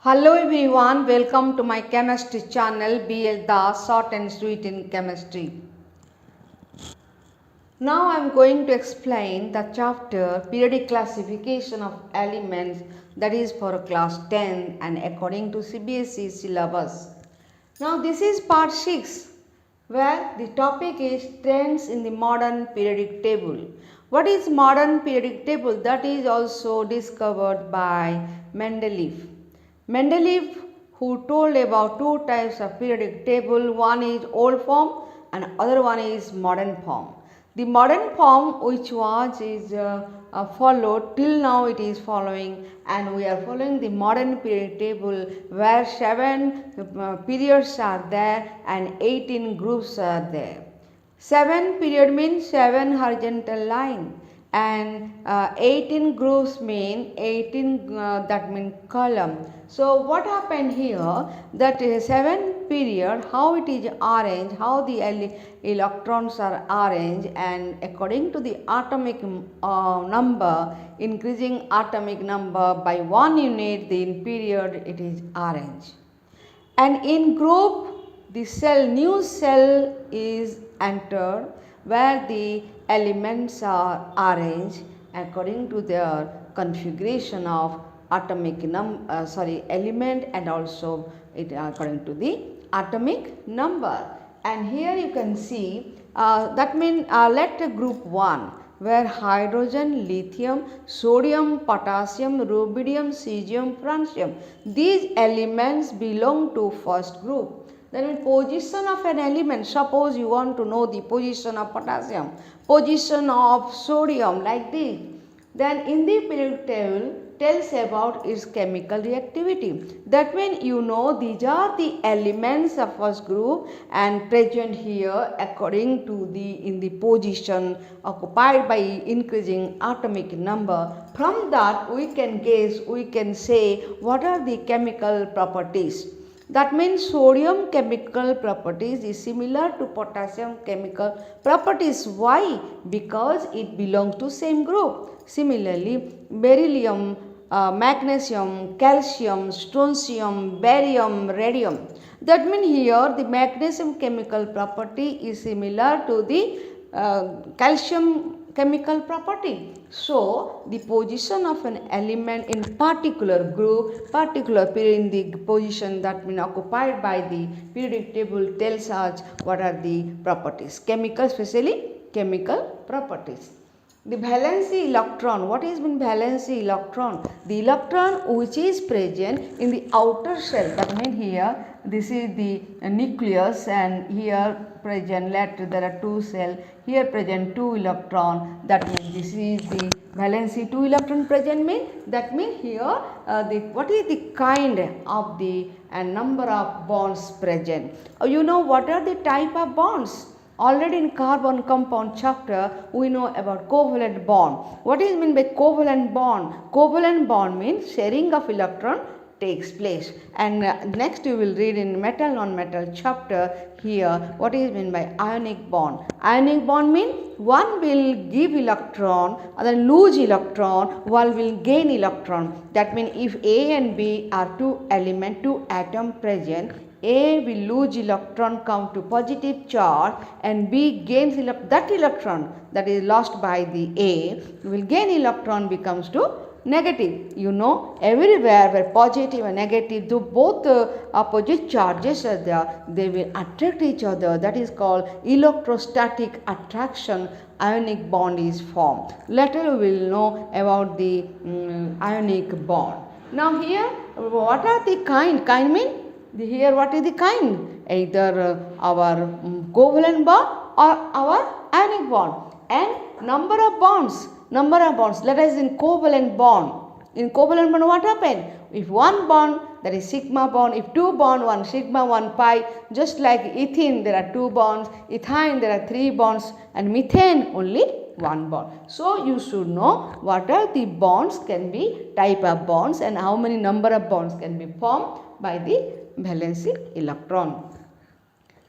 Hello everyone, welcome to my chemistry channel BL Das Short and Sweet in Chemistry. Now I am going to explain the chapter periodic classification of elements, that is for class 10 and according to CBSE syllabus. Now this is part 6 where the topic is trends in the modern periodic table. What is modern periodic table? That is also discovered by Mendeleev. Mendeleev, who told about two types of periodic table, one is old form and other one is modern form. The modern form which was followed till now, it is following, and we are following the modern periodic table where 7 periods are there and 18 groups are there. 7 period means 7 horizontal line, and 18 grooves mean 18 that mean column. So what happened here, that 7 period, how it is arranged, how the electrons are arranged, and according to the atomic number, increasing atomic number by 1 unit, the period it is arranged. And in group, the new cell is entered where the elements are arranged according to their configuration of atomic element, and also it according to the atomic number. And here you can see that means let group 1 where hydrogen, lithium, sodium, potassium, rubidium, cesium, francium, these elements belong to first group. Then in position of an element, suppose you want to know the position of potassium, position of sodium, like this. Then in the periodic table tells about its chemical reactivity. That means you know these are the elements of first group and present here according to in the position occupied by increasing atomic number. From that we can guess, we can say what are the chemical properties. That means sodium chemical properties is similar to potassium chemical properties. Why? Because it belongs to same group. Similarly, beryllium, magnesium, calcium, strontium, barium, radium. That means here the magnesium chemical property is similar to the calcium chemical property. So the position of an element in particular group, particular period in the position that been occupied by the periodic table tells us what are the properties, chemical, especially chemical properties. The valency electron, what is mean valency electron? The electron which is present in the outer shell, that means here this is the nucleus, and here present, there are 2 cells, here present 2 electron, that means this is the valency 2 electron present mean, that means here what is the kind of the and number of bonds present. You know what are the type of bonds? Already in carbon compound chapter we know about covalent bond. What is meant by covalent bond? Covalent bond means sharing of electron takes place, and next you will read in metal non-metal chapter here what is meant by ionic bond. Ionic bond means one will give electron, other lose electron, one will gain electron. That means if A and B are 2 element, 2 atom present, A will lose electron, come to positive charge, and B gains that electron that is lost by the A will gain electron becomes to negative. You know everywhere where positive and negative, though both opposite charges are there, they will attract each other. That is called electrostatic attraction. Ionic bond is formed. Later we will know about the ionic bond. Now here what are the kind? Kind mean here what is the kind? Either our covalent bond or our ionic bond. And number of bonds. Let us in covalent bond. In covalent bond what happen? If one bond, that is sigma bond. If 2 bond, 1 sigma, 1 pi. Just like ethene there are 2 bonds, ethane there are 3 bonds, and methane only 1 bond. So you should know what are the bonds can be, type of bonds, and how many number of bonds can be formed by the valency electron.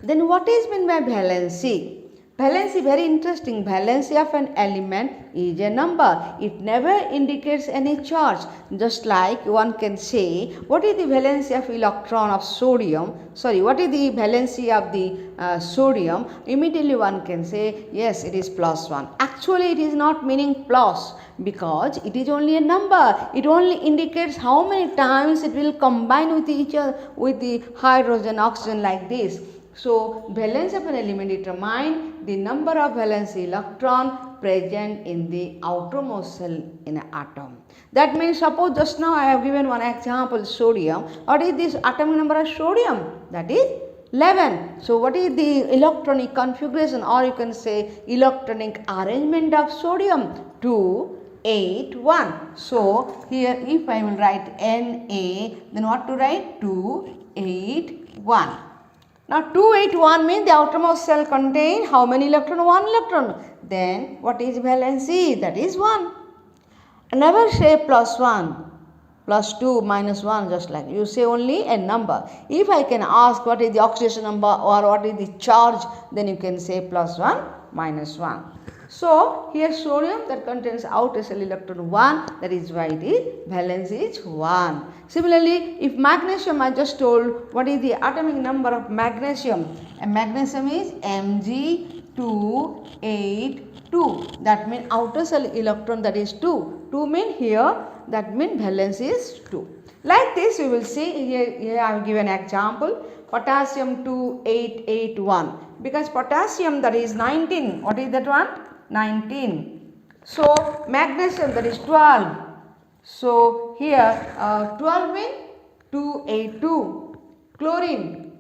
Then what is meant by valency? Valency, very interesting. Valency of an element is a number. It never indicates any charge. Just like one can say, what is the valency of electron of sodium? Sorry, what is the valency of the sodium? Immediately one can say, yes, it is +1. Actually, it is not meaning plus, because it is only a number. It only indicates how many times it will combine with each other, with the hydrogen, oxygen, like this. So, valence of an element determines the number of valence electron present in the outermost cell in an atom. That means, suppose just now I have given one example, sodium. What is this atomic number of sodium? That is 11. So, what is the electronic configuration, or you can say electronic arrangement of sodium? 2, 8, 1. So, here if I will write Na, then what to write? 2, 8, 1. Now 281 means the outermost cell contain how many electron? 1 electron. Then what is valency? That is 1. Never say +1, +2, -1, just like you say only a number. If I can ask what is the oxidation number or what is the charge, then you can say +1, -1. So, here sodium that contains outer cell electron 1, that is why the valence is 1. Similarly, if magnesium, I just told what is the atomic number of magnesium, and magnesium is Mg282. That means outer cell electron, that is 2. 2 mean here, that means valence is 2. Like this we will see, here I have given example, potassium 2881, because potassium, that is 19. What is that one? 19. So, magnesium, that is 12. So, here 12 means 282. Chlorine,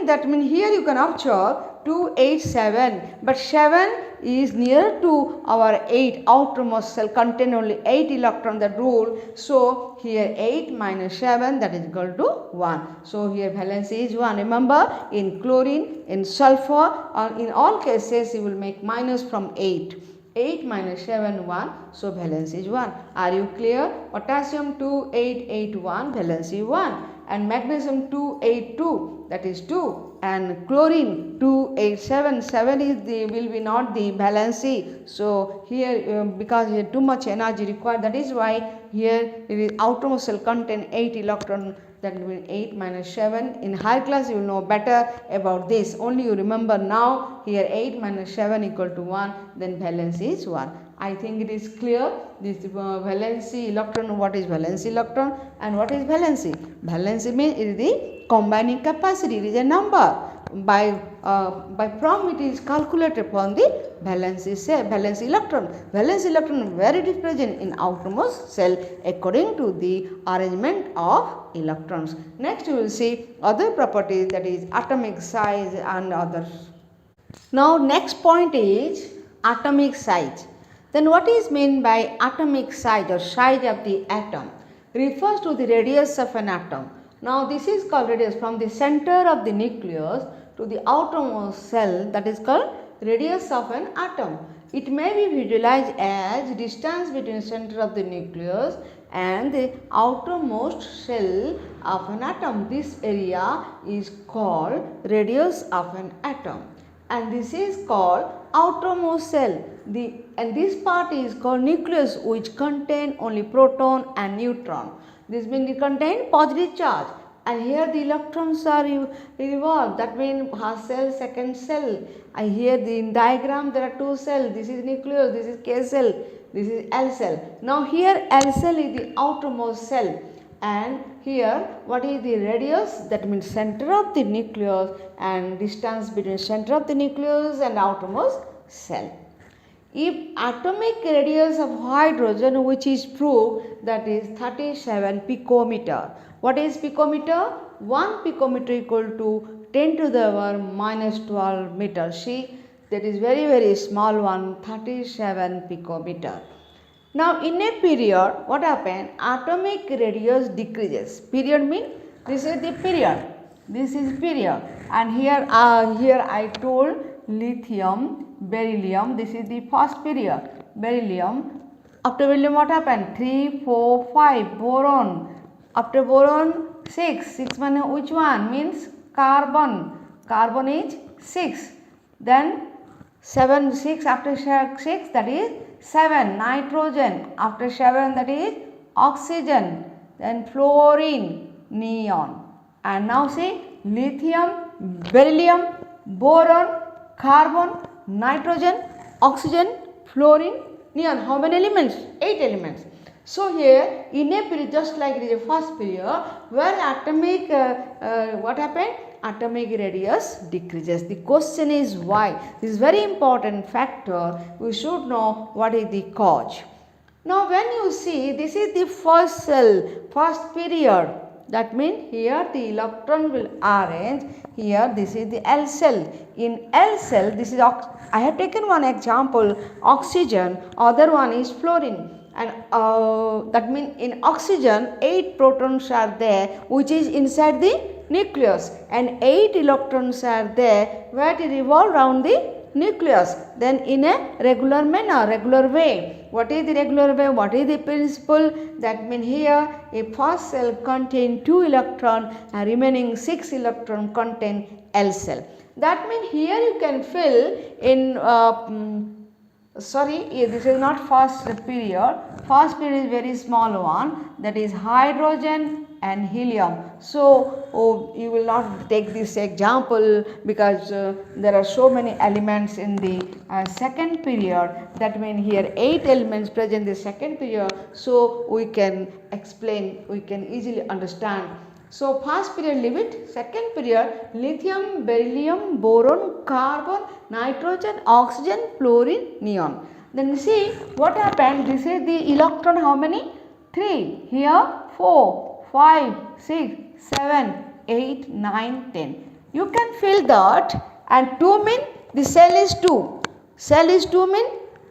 that means here you can observe 287, but 7 is near to our 8 outermost cell, contain only 8 electron, that rule. So, here 8 minus 7, that is equal to 1. So, here valence is 1. Remember, in chlorine, in sulfur, or in all cases you will make minus from 8. 8 minus 7, 1. So, valence is 1. Are you clear? Potassium 2881, valence is 1. And magnesium 282, that is 2. And chlorine 287, 7 is the, will be not the valency. So, here because here too much energy required, that is why here it is outermost cell contain 8 electron, that means 8 minus 7. In higher class you will know better about this. Only you remember now, here 8 minus 7 equal to 1, then valence is 1. I think it is clear, this valency electron, what is valency electron and what is valency. Valency means it is the combining capacity, it is a number. By from it is calculated upon the valence electron. Valence electron where it is present in outermost cell according to the arrangement of electrons. Next we will see other properties, that is atomic size and others. Now next point is atomic size. Then what is meant by atomic size or size of the atom? Refers to the radius of an atom. Now this is called radius from the center of the nucleus to the outermost cell, that is called radius of an atom. It may be visualized as distance between center of the nucleus and the outermost cell of an atom. This area is called radius of an atom, and this is called outermost cell. And this part is called nucleus, which contain only proton and neutron. This means it contain positive charge, and here the electrons are revolved. That means first cell, second cell. And here in diagram there are two cells. This is nucleus, this is K cell, this is L cell. Now here L cell is the outermost cell, and here what is the radius? That means center of the nucleus and distance between center of the nucleus and outermost cell. If atomic radius of hydrogen, which is proved, that is 37 picometer. What is picometer? 1 picometer equal to 10 to the power minus 12 meter. See, that is very small one, 37 picometer. Now in a period, what happens? Atomic radius decreases. Period means this is the period. This is period, and here I told lithium, beryllium. This is the first period. Beryllium. After beryllium, what happened? 3, 4, 5. Boron. After boron, 6. 6 which one? Means carbon. Carbon is 6. Then 7, 6 after 6 that is 7 nitrogen, after 7 that is oxygen, then fluorine, neon. And now see lithium, beryllium, boron, carbon, nitrogen, oxygen, fluorine, neon. How many elements? 8 elements. So here in a period, just like it is a first period, where atomic what happened? Atomic radius decreases. The question is why? This is very important factor. We should know what is the cause. Now when you see, this is the first cell, first period. That means here the electron will arrange. Here this is the L cell. In L cell, this is I have taken one example, oxygen. Other one is fluorine. And that means in oxygen 8 protons are there, which is inside the nucleus, and 8 electrons are there where they revolve around the nucleus. Then in a regular manner, regular way. What is the regular way? What is the principle? That means here a first cell contain 2 electron and remaining 6 electron contain L cell. That means here you can fill in this is not first period. First period is very small one, that is hydrogen and helium. So you will not take this example because there are so many elements in the second period. That means here 8 elements present in the second period. So we can explain, we can easily understand. So first period leave it, second period lithium, beryllium, boron, carbon, nitrogen, oxygen, fluorine, neon. Then see what happened. This is the electron, how many? 3. Here 4, 5, 6, 7, 8, 9, 10. You can fill that, and 2 mean the cell is 2. Cell is 2 mean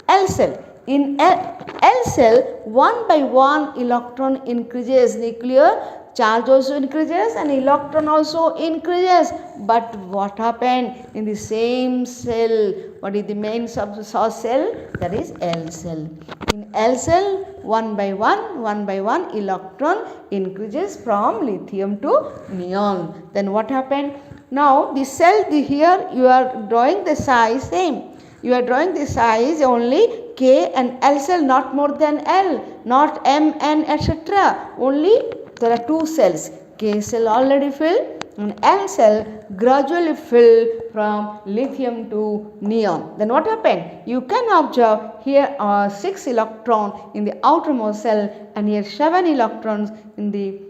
L cell. In L cell, 1 by 1 electron increases, nuclear charge also increases and electron also increases. But what happened in the same cell? What is the main source cell? That is L cell. In L cell, 1 by 1 electron increases from lithium to neon. Then what happened? Now the cell, here you are drawing the size same. You are drawing the size only K and L cell, not more than L, not M, N, etc. Only there are 2 cells. K cell already filled and L cell gradually filled from lithium to neon. Then what happened? You can observe here are 6 electrons in the outermost cell and here 7 electrons in the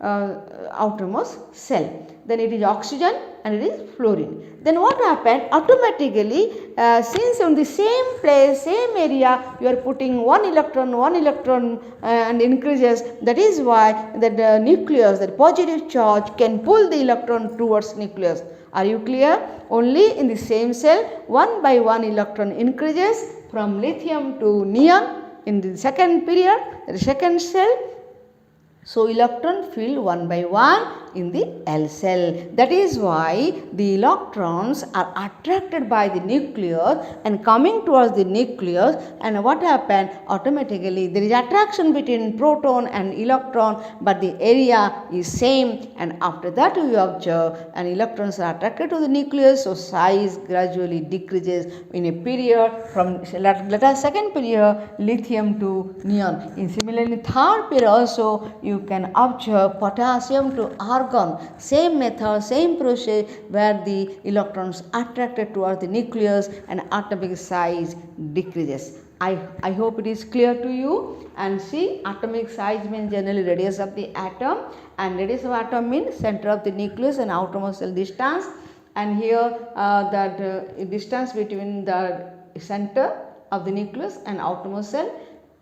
outermost cell. Then it is oxygen and it is fluorine. Then what happened? Automatically, since on the same place, same area, you are putting one electron and increases. That is why the nucleus, the positive charge can pull the electron towards nucleus. Are you clear? Only in the same cell, 1 by 1 electron increases from lithium to neon in the second period, the second cell. So electron fill 1 by 1 in the L cell. That is why the electrons are attracted by the nucleus and coming towards the nucleus, and what happened? Automatically there is attraction between proton and electron, but the area is same, and after that we observe and electrons are attracted to the nucleus, so size gradually decreases in a period from let us second period lithium to neon. In similarly third period also you can observe potassium to argon, same method, same process, where the electrons attracted towards the nucleus and atomic size decreases. I hope it is clear to you. And see, atomic size means generally radius of the atom, and radius of atom means center of the nucleus and outermost cell distance, and here that distance between the center of the nucleus and outermost cell.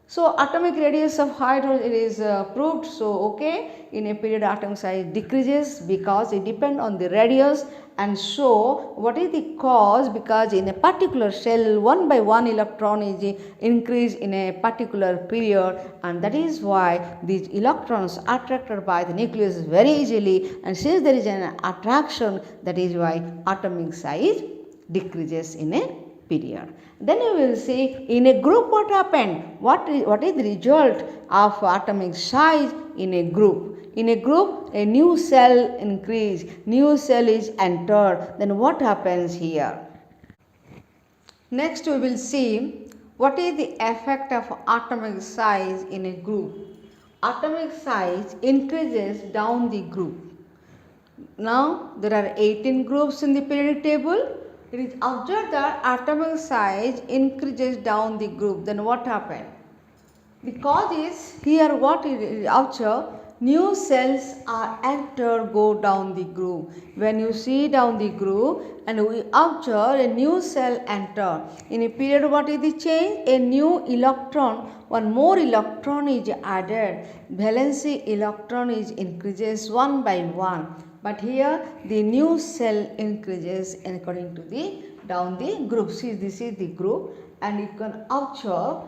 So atomic radius of hydrogen is proved. So okay, in a period atomic size decreases because it depends on the radius. And so what is the cause? Because in a particular cell 1 by 1 electron is increased in a particular period, and that is why these electrons are attracted by the nucleus very easily, and since there is an attraction, that is why atomic size decreases in a period. Then you will see in a group what happened. What is the result of atomic size in a group? In a group, a new cell increase, new cell is entered. Then what happens here? Next we will see what is the effect of atomic size in a group. Atomic size increases down the group. Now there are 18 groups in the periodic table. It is observed that atomic size increases down the group. Then what happened? Because is here what is observed, new cells are entered, go down the groove. When you see down the groove and we observe a new cell enter, in a period what is the change? A new electron, one more electron is added, valency electron is increases one by one. But here the new cell increases according to the down the group. See, this is the group and you can observe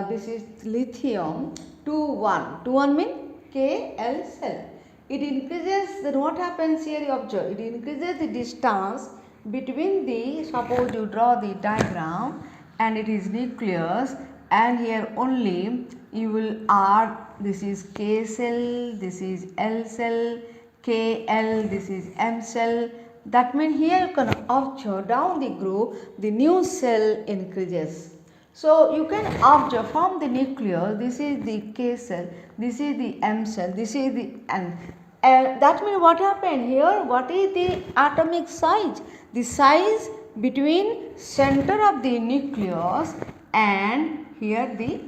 this is lithium 2,1. 2,1 means Kl cell. It increases, then what happens here you observe, it increases the distance between the, suppose you draw the diagram and it is nucleus and here only you will add, this is K cell, this is L cell, Kl, this is M cell. That means here you can observe down the group the new cell increases. So you can observe from the nucleus, this is the K cell, this is the M cell, this is the N. That means what happened here? What is the atomic size? The size between center of the nucleus and here the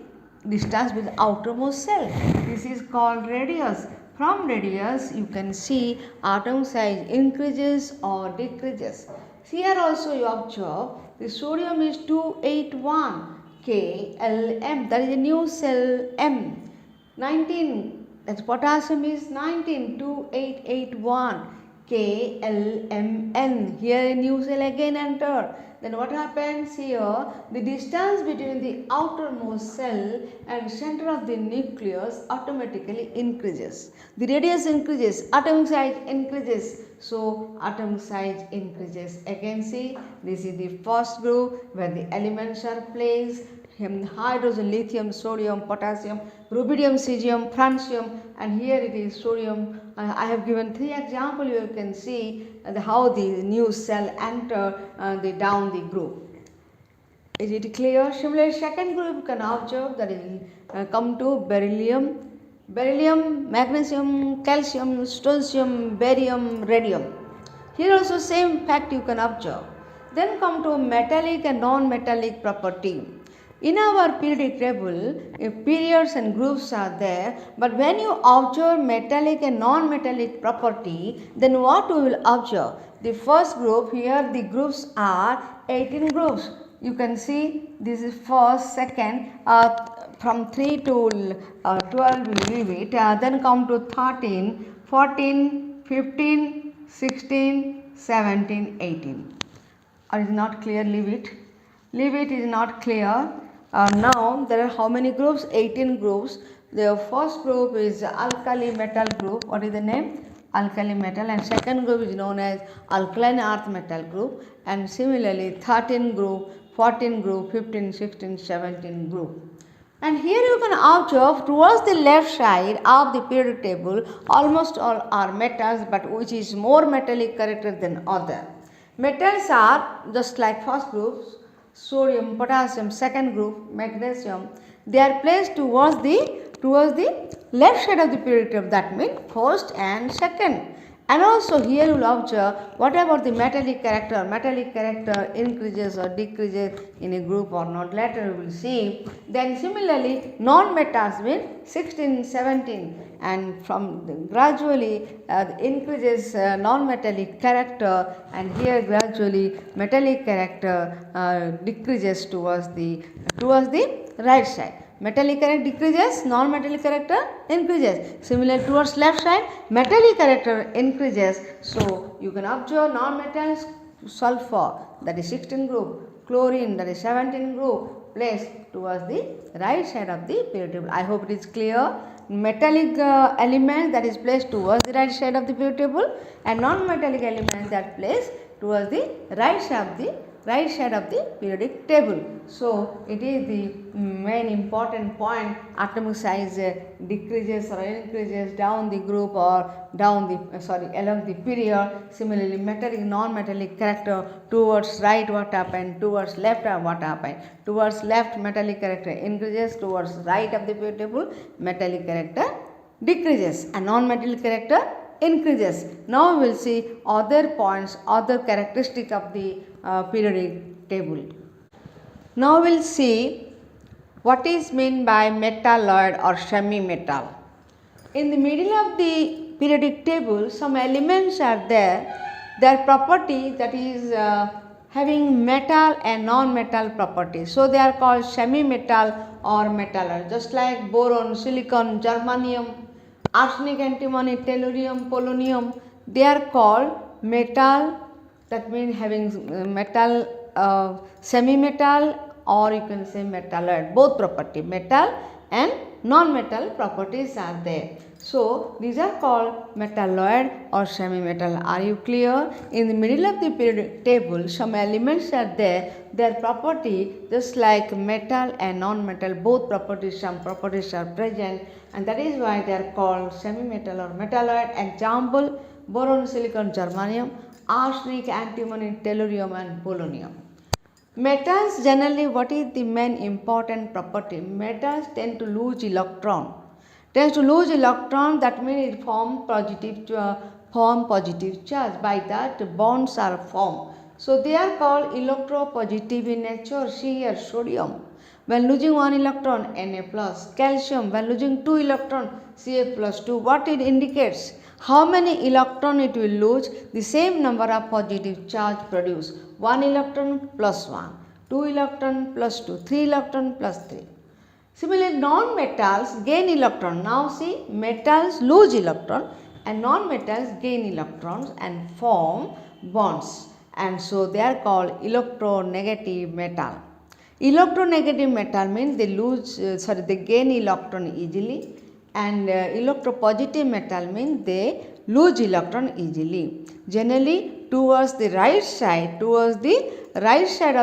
distance with the outermost cell. This is called radius. From radius you can see atom size increases or decreases. Here also you observe the sodium is 281 KLM, that is a new cell M. 19, that's potassium is 19 2881 KLMN. Here a new cell again enter. Then what happens here? The distance between the outermost cell and center of the nucleus automatically increases. The radius increases, atomic size increases. So atomic size increases. Again see, this is the first group where the elements are placed. Hydrogen, lithium, sodium, potassium, rubidium, cesium, francium, and here it is sodium. I have given 3 examples. You can see how the new cell enter down the group. Is it clear? Similarly, second group you can observe that is come to beryllium, magnesium, calcium, strontium, barium, radium. Here also same fact you can observe. Then come to metallic and non-metallic property. In our periodic table, periods and groups are there, but when you observe metallic and non-metallic property, then what we will observe? The first group, here the groups are 18 groups. You can see this is first, second, from 3 to 12 we leave it, then come to 13, 14, 15, 16, 17, 18. Or is not clear, leave it. Leave it is not clear. Now there are how many groups? 18 groups. The first group is alkali metal group. What is the name? Alkali metal. And second group is known as alkaline earth metal group. And similarly 13 group, 14 group, 15, 16, 17 group. And here you can observe towards the left side of the periodic table almost all are metals, but which is more metallic character than other. Metals are just like first groups, sodium, potassium, second group, magnesium. They are placed towards the left side of the periodic table. That means first and second. And also here you will observe what about the metallic character. Metallic character increases or decreases in a group or not. Later we will see. Then similarly non-metals means 16, 17 and from gradually increases non-metallic character, and here gradually metallic character decreases towards the right side. Metallic character decreases, non-metallic character increases. Similar towards left side, metallic character increases. So you can observe non-metals, sulfur that is 16 group, chlorine that is 17 group placed towards the right side of the periodic table. I hope it is clear. Metallic element that is placed towards the right side of the periodic table and non-metallic elements that placed towards the right side of the right side of the periodic table. So it is the main important point. Atomic size decreases or increases down the group or down the along the period. Similarly, metallic non-metallic character towards right what happened, towards left what happened. Towards left metallic character increases, towards right of the periodic table metallic character decreases, and non-metallic character increases. Now we will see other points, other characteristic of the periodic table. Now we will see what is meant by metalloid or semi-metal. In the middle of the periodic table, some elements are there. Their property, that is having metal and non-metal properties. So they are called semi-metal or metalloid. Just like boron, silicon, germanium, arsenic, antimony, tellurium, polonium, they are called metal. That means having metal, semi-metal, or you can say metalloid. Both property, metal and non-metal properties are there. So these are called metalloid or semi-metal. Are you clear? In the middle of the periodic table, some elements are there. Their property, just like metal and non-metal, both properties, some properties are present, and that is why they are called semi-metal or metalloid. Example: boron, silicon, germanium, arsenic, antimony, tellurium, and polonium. Metals generally, what is the main important property? Metals tend to lose electron. Tends to lose electron, that means it form positive charge. By that bonds are formed. So they are called electropositive in nature. See here, sodium, when losing one electron, Na plus. Calcium, when losing two electron, Ca plus 2. What it indicates? How many electron it will lose? The same number of positive charge produced. 1 electron plus 1, 2 electron plus 2, 3 electron plus 3. Similarly, non-metals gain electron. Now see, metals lose electron and non-metals gain electrons and form bonds, and so they are called electronegative metal. Electronegative metal means they gain electron easily, and electropositive metal means they lose electron easily. Generally towards the right side of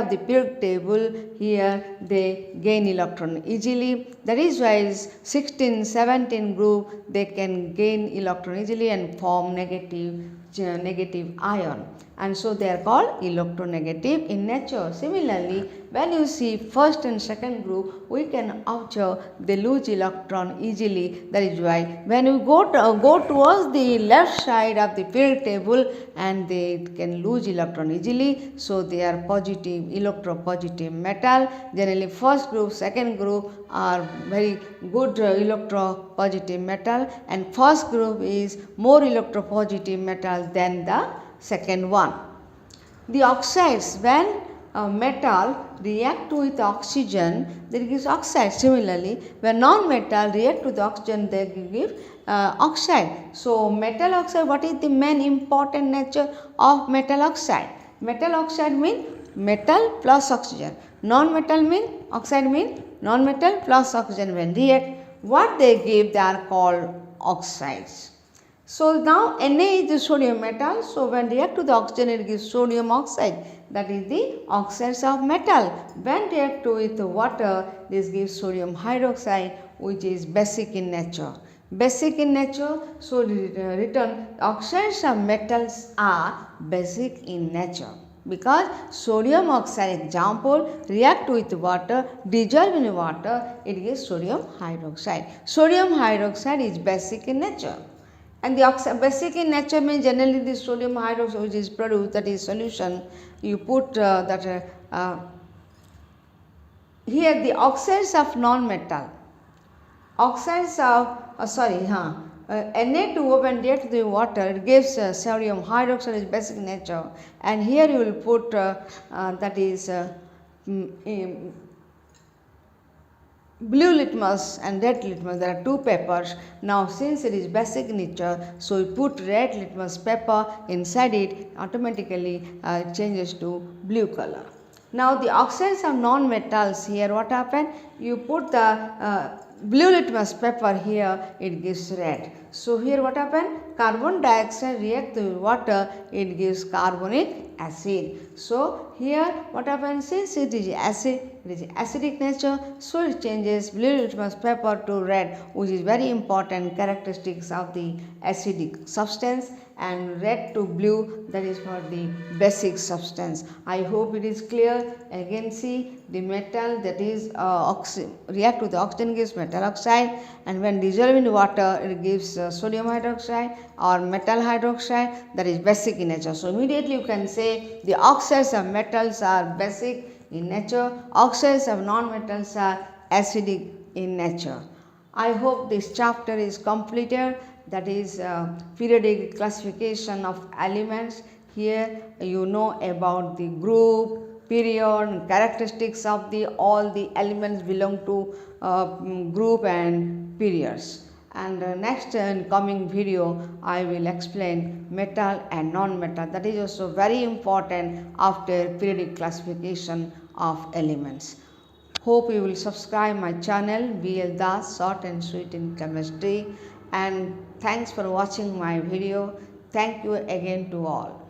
the periodic table, here they gain electron easily. That is why 16, 17 group, they can gain electron easily and form negative ion, and so they are called electronegative in nature. Similarly, when you see first and second group, we can observe they lose electron easily. That is why when you go towards the left side of the periodic table, and they can lose electron easily, so they are positive, electropositive metal. Generally first group, second group are very good electropositive metal, and first group is more electropositive metal than the second one. The oxides, when metal react with oxygen, they gives oxide. Similarly, when non-metal react with oxygen, they give oxide. So metal oxide, what is the main important nature of metal oxide? Metal oxide means metal plus oxygen. Non-metal means oxide means non-metal plus oxygen. When react, what they give, they are called oxides. So now Na is the sodium metal, so when react to the oxygen, it gives sodium oxide, that is the oxides of metal. When react with water, this gives sodium hydroxide, which is basic in nature. Basic in nature, so written, oxides of metals are basic in nature, because sodium oxide, example, react with water, dissolve in water, it gives sodium hydroxide. Sodium hydroxide is basic in nature. And the basic in nature means generally the sodium hydroxide which is produced, that is solution, you put here the oxides of non-metal, oxides of Na2O when react to the water, it gives sodium hydroxide is basic in nature, and here you will put that is blue litmus and red litmus. There are two papers. Now since it is basic nature, so you put red litmus paper inside it, automatically changes to blue color. Now the oxides of non-metals, here what happened? You put the blue litmus paper here, it gives red. So here what happened? Carbon dioxide react with water, it gives carbonic acid. So here what happens is it is acid, it is acidic nature, so it changes blue litmus paper to red, which is very important characteristics of the acidic substance, and red to blue, that is for the basic substance. I hope it is clear. Again see the metal that is react with the oxygen gives metal oxide, and when dissolved in water it gives sodium hydroxide or metal hydroxide, that is basic in nature. So immediately you can say the oxides of metals are basic in nature, oxides of non-metals are acidic in nature. I hope this chapter is completed, that is periodic classification of elements. Here you know about the group, period, characteristics of the all the elements belong to group and periods. And next coming video I will explain metal and non-metal, that is also very important after periodic classification of elements. Hope you will subscribe my channel VL Das Short and Sweet in Chemistry, and thanks for watching my video. Thank you again to all.